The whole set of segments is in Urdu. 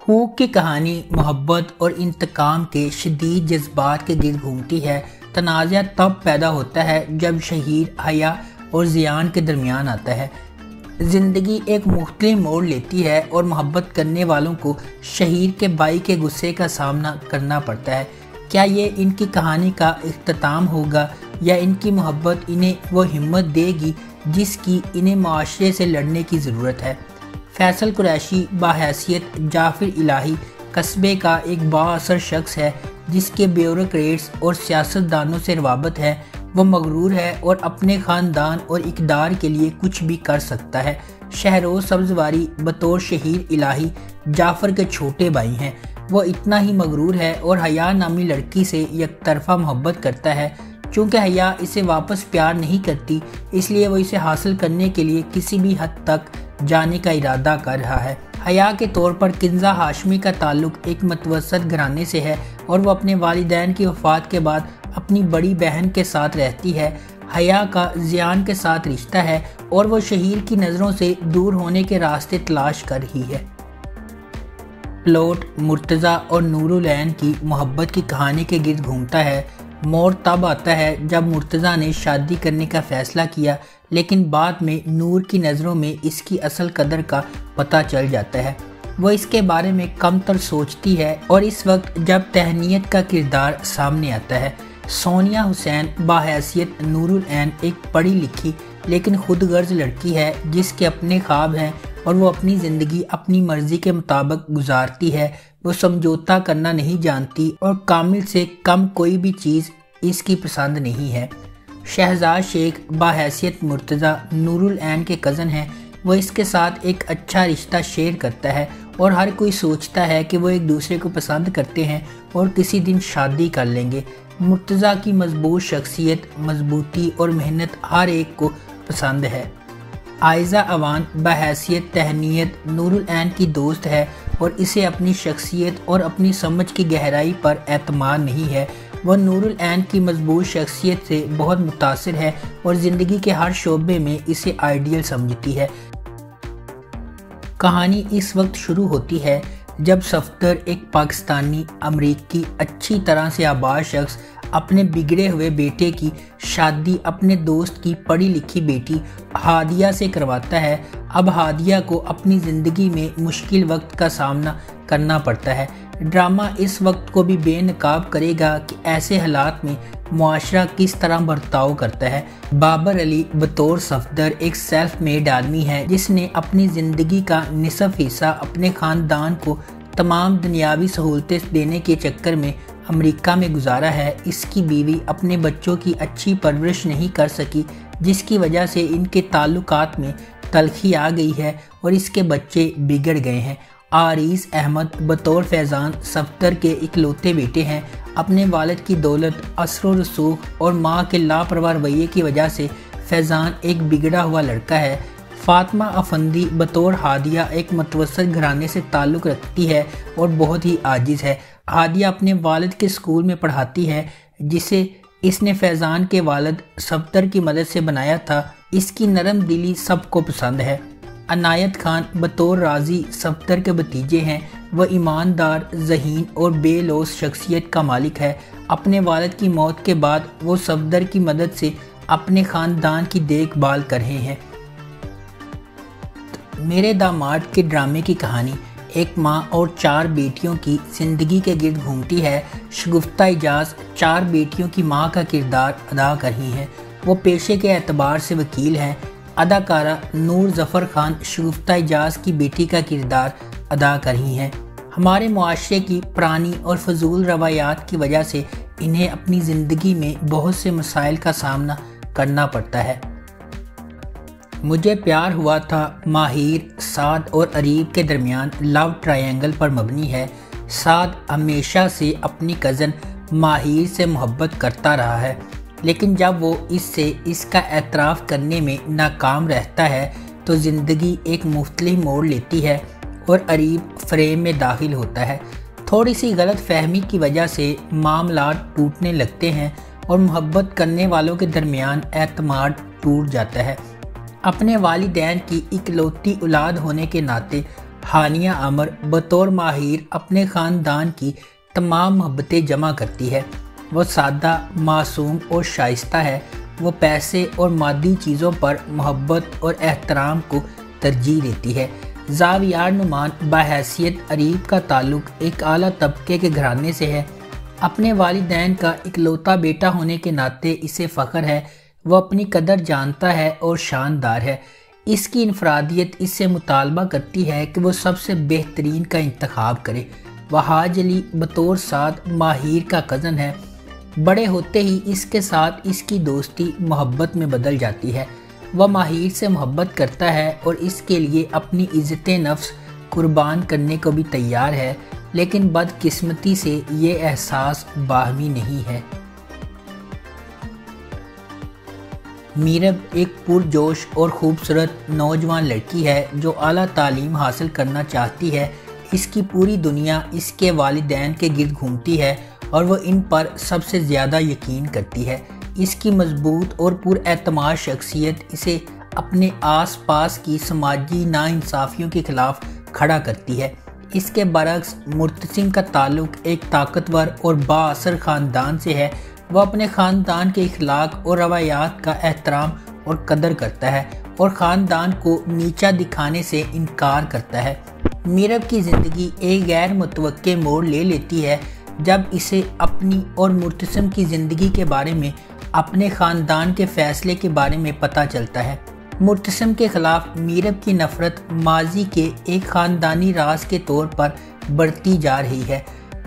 ہوک کی کہانی محبت اور انتقام کے شدید جذبات کے گرد گھومتی ہے۔ تنازع تب پیدا ہوتا ہے جب شہیر حیا اور زیان کے درمیان آتا ہے۔ زندگی ایک مختلف موڑ لیتی ہے اور محبت کرنے والوں کو شہیر کے بھائی کے غصے کا سامنا کرنا پڑتا ہے۔ کیا یہ ان کی کہانی کا اختتام ہوگا یا ان کی محبت انہیں وہ ہمت دے گی جس کی انہیں معاشرے سے لڑنے کی ضرورت ہے؟ فیصل قریشی بحیثیت جعفر الہی قصبے کا ایک بااثر شخص ہے جس کے بیوروکریٹس اور سیاستدانوں سے روابط ہے۔ وہ مغرور ہے اور اپنے خاندان اور اقدار کے لیے کچھ بھی کر سکتا ہے۔ شہروز سبزواری بطور شہیر الہی جعفر کے چھوٹے بھائی ہیں۔ وہ اتنا ہی مغرور ہے اور حیا نامی لڑکی سے یک طرفہ محبت کرتا ہے۔ چونکہ حیا اسے واپس پیار نہیں کرتی، اس لیے وہ اسے حاصل کرنے کے لیے کسی بھی حد تک جانے کا ارادہ کر رہا ہے۔ حیا کے طور پر کنزہ ہاشمی کا تعلق ایک متوسط گھرانے سے ہے اور وہ اپنے والدین کی وفات کے بعد اپنی بڑی بہن کے ساتھ رہتی ہے۔ حیا کا زیان کے ساتھ رشتہ ہے اور وہ شہیر کی نظروں سے دور ہونے کے راستے تلاش کر رہی ہے۔ پلاٹ مرتضیٰ اور نور العین کی محبت کی کہانی کے گرد گھومتا ہے۔ موڑ تب آتا ہے جب مرتضیٰ نے شادی کرنے کا فیصلہ کیا، لیکن بعد میں نور کی نظروں میں اس کی اصل قدر کا پتہ چل جاتا ہے۔ وہ اس کے بارے میں کم تر سوچتی ہے اور اس وقت جب تہنیت کا کردار سامنے آتا ہے۔ سونیا حسین بحیثیت نور العین ایک پڑھی لکھی لیکن خود غرض لڑکی ہے جس کے اپنے خواب ہیں اور وہ اپنی زندگی اپنی مرضی کے مطابق گزارتی ہے۔ وہ سمجھوتا کرنا نہیں جانتی اور کامل سے کم کوئی بھی چیز اس کی پسند نہیں ہے۔ شہزاد شیخ بحیثیت مرتضیٰ نور العین کے کزن ہیں۔ وہ اس کے ساتھ ایک اچھا رشتہ شیئر کرتا ہے اور ہر کوئی سوچتا ہے کہ وہ ایک دوسرے کو پسند کرتے ہیں اور کسی دن شادی کر لیں گے۔ مرتضیٰ کی مضبوط شخصیت، مضبوطی اور محنت ہر ایک کو پسند ہے۔ عائزہ اوان بحیثیت تہنیت نور العین کی دوست ہے اور اسے اپنی شخصیت اور اپنی سمجھ کی گہرائی پر اعتماد نہیں ہے۔ وہ نور العین کی مضبوط شخصیت سے بہت متاثر ہے اور زندگی کے ہر شعبے میں اسے آئیڈیل سمجھتی ہے۔ کہانی اس وقت شروع ہوتی ہے جب صفدر ایک پاکستانی امریکی اچھی طرح سے آباد شخص اپنے بگڑے ہوئے بیٹے کی شادی اپنے دوست کی پڑھی لکھی بیٹی ہادیہ سے کرواتا ہے۔ اب ہادیہ کو اپنی زندگی میں مشکل وقت کا سامنا کرنا پڑتا ہے۔ ڈرامہ اس وقت کو بھی بے نقاب کرے گا کہ ایسے حالات میں معاشرہ کس طرح برتاؤ کرتا ہے۔ بابر علی بطور صفدر ایک سیلف میڈ آدمی ہے جس نے اپنی زندگی کا نصف حصہ اپنے خاندان کو تمام دنیاوی سہولتیں دینے کے چکر میں امریکہ میں گزارا ہے۔ اس کی بیوی اپنے بچوں کی اچھی پرورش نہیں کر سکی جس کی وجہ سے ان کے تعلقات میں تلخی آ گئی ہے اور اس کے بچے بگڑ گئے ہیں۔ عارض احمد بطور فیضان صفدر کے اکلوتے بیٹے ہیں۔ اپنے والد کی دولت، اثر و رسوخ اور ماں کے لاپرواہ رویے کی وجہ سے فیضان ایک بگڑا ہوا لڑکا ہے۔ فاطمہ افندی بطور ہادیہ ایک متوسط گھرانے سے تعلق رکھتی ہے اور بہت ہی عاجز ہے۔ ہادیہ اپنے والد کے اسکول میں پڑھاتی ہے جسے اس نے فیضان کے والد صفدر کی مدد سے بنایا تھا۔ اس کی نرم دلی سب کو پسند ہے۔ عنایت خان بطور راضی صفدر کے بھتیجے ہیں۔ وہ ایماندار، ذہین اور بے لوث شخصیت کا مالک ہے۔ اپنے والد کی موت کے بعد وہ صفدر کی مدد سے اپنے خاندان کی دیکھ بھال کر رہے ہیں۔ میرے داماد کے ڈرامے کی کہانی ایک ماں اور 4 بیٹیوں کی زندگی کے گرد گھومتی ہے۔ شگفتہ اجاز 4 بیٹیوں کی ماں کا کردار ادا کر رہی ہیں۔ وہ پیشے کے اعتبار سے وکیل ہیں۔ اداکارہ نور ظفر خان شگفتہ اجاز کی بیٹی کا کردار ادا کر رہی ہیں۔ ہمارے معاشرے کی پرانی اور فضول روایات کی وجہ سے انہیں اپنی زندگی میں بہت سے مسائل کا سامنا کرنا پڑتا ہے۔ مجھے پیار ہوا تھا ماہر، سعد اور اریب کے درمیان لو ٹرائنگل پر مبنی ہے۔ سعد ہمیشہ سے اپنی کزن ماہر سے محبت کرتا رہا ہے، لیکن جب وہ اس کا اعتراف کرنے میں ناکام رہتا ہے تو زندگی ایک مختلف موڑ لیتی ہے اور اریب فریم میں داخل ہوتا ہے۔ تھوڑی سی غلط فہمی کی وجہ سے معاملات ٹوٹنے لگتے ہیں اور محبت کرنے والوں کے درمیان اعتماد ٹوٹ جاتا ہے۔ اپنے والدین کی اکلوتی اولاد ہونے کے ناطے ہانیہ عمر بطور ماہر اپنے خاندان کی تمام محبتیں جمع کرتی ہے۔ وہ سادہ، معصوم اور شائستہ ہے۔ وہ پیسے اور مادی چیزوں پر محبت اور احترام کو ترجیح دیتی ہے۔ زاویار نعمان بحیثیت اریب کا تعلق ایک اعلیٰ طبقے کے گھرانے سے ہے۔ اپنے والدین کا اکلوتا بیٹا ہونے کے ناطے اسے فخر ہے۔ وہ اپنی قدر جانتا ہے اور شاندار ہے۔ اس کی انفرادیت اس سے مطالبہ کرتی ہے کہ وہ سب سے بہترین کا انتخاب کرے۔ وحاج علی بطور سعد ماہر کا کزن ہے۔ بڑے ہوتے ہی اس کے ساتھ اس کی دوستی محبت میں بدل جاتی ہے۔ وہ ماہر سے محبت کرتا ہے اور اس کے لیے اپنی عزت نفس قربان کرنے کو بھی تیار ہے، لیکن بدقسمتی سے یہ احساس باہمی نہیں ہے۔ میرب ایک پرجوش اور خوبصورت نوجوان لڑکی ہے جو اعلیٰ تعلیم حاصل کرنا چاہتی ہے۔ اس کی پوری دنیا اس کے والدین کے گرد گھومتی ہے اور وہ ان پر سب سے زیادہ یقین کرتی ہے۔ اس کی مضبوط اور پراعتماد شخصیت اسے اپنے آس پاس کی سماجی ناانصافیوں کے خلاف کھڑا کرتی ہے۔ اس کے برعکس مرتسم کا تعلق ایک طاقتور اور بااثر خاندان سے ہے۔ وہ اپنے خاندان کے اخلاق اور روایات کا احترام اور قدر کرتا ہے اور خاندان کو نیچا دکھانے سے انکار کرتا ہے۔ میرب کی زندگی ایک غیر متوقع موڑ لے لیتی ہے جب اسے اپنی اور مرتسم کی زندگی کے بارے میں اپنے خاندان کے فیصلے کے بارے میں پتہ چلتا ہے۔ مرتسم کے خلاف میرب کی نفرت ماضی کے ایک خاندانی راز کے طور پر بڑھتی جا رہی ہے۔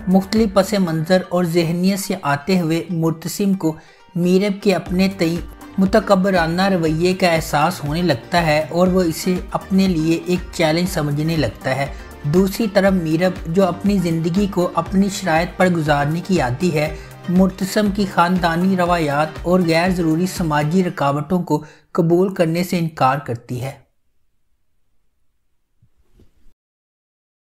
مختلف پس منظر اور ذہنیت سے آتے ہوئے مرتسم کو میرب کے اپنے تئیں متکبرانہ رویے کا احساس ہونے لگتا ہے اور وہ اسے اپنے لیے ایک چیلنج سمجھنے لگتا ہے۔ دوسری طرف میرب جو اپنی زندگی کو اپنی شرائط پر گزارنے کی عادی ہے، مرتسم کی خاندانی روایات اور غیر ضروری سماجی رکاوٹوں کو قبول کرنے سے انکار کرتی ہے۔